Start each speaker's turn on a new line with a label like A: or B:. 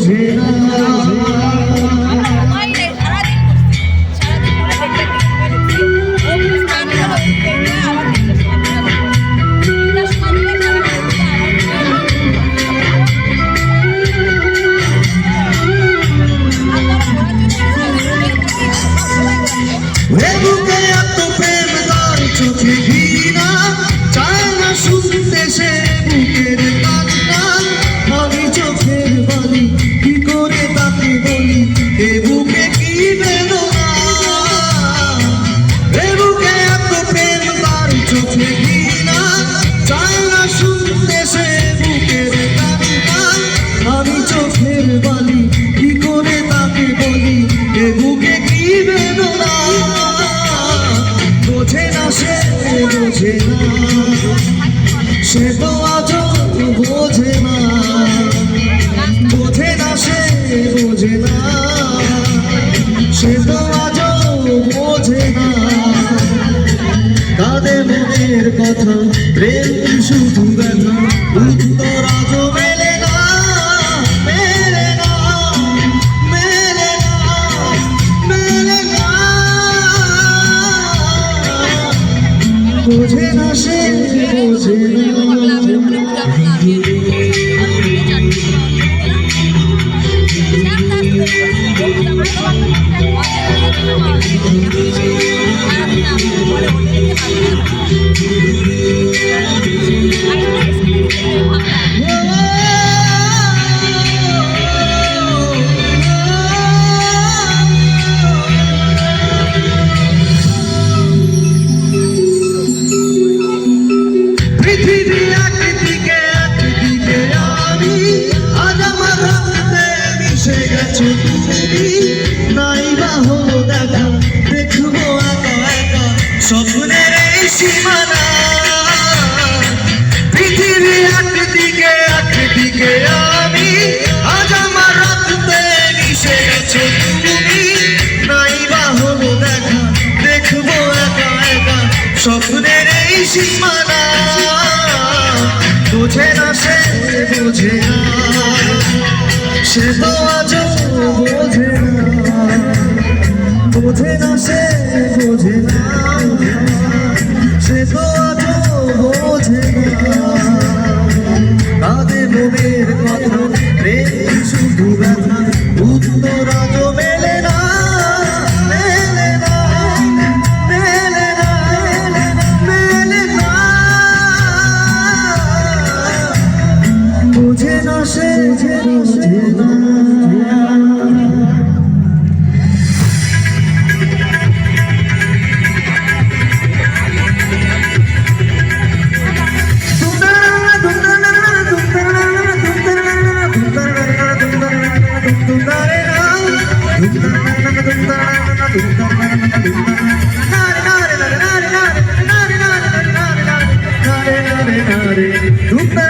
A: বোঝে না। বুকে এত প্রেম তার চোখে ঘৃণা, চায় না শুনতে সে বুকের কান্না। আমি চোখের বালি কি করে তাকে বলি, এ বুকে কি বেদনা। এ বুকে এত প্রেম তার চোখে ঘৃণা, চায় না শুনতে সে বুকের কান্না। আমি চোখের বালি কি করে তাকে বলি, এ বুকে কি বেদনা। বোঝে না সে বোঝে না, সে তো আজও বোঝে না। বোঝে না সে বোঝে না, সে তো আজও বোঝে না। কাঁদে মনের কথা, প্রেম শুধু ব্যথা, উত্তর আজও মেলে না, মেলে না, মেলে না, মেলে না। বোঝে না সে বোঝে না। পৃথিবী একদিকে একদিকে আমি, আজ আমার রক্তে মিশে গেছো তুমি। নাই বা হলো দেখা, দেখবো একা একা স্বপ্নের এই সীমানা। পৃথিবী একদিকে একদিকে আমি, আজ আমার রক্তে মিশে গেছো তুমি। নাই বা হলো দেখা, দেখবো একা একা স্বপ্নের এই সীমানা। বোঝে না সে বোঝে না, সে তো আজও বোঝে না। বোঝে না সে বোঝে না, সে তো আজও বোঝে না। কাঁদে মনের কথা, প্রেম শুধু ব্যথা, উত্তর আজও মেলে না, মেলে না, মেলে না, মেলে না। বোঝে না সে বোঝে না। Nare nare nare nare nare nare nare nare nare nare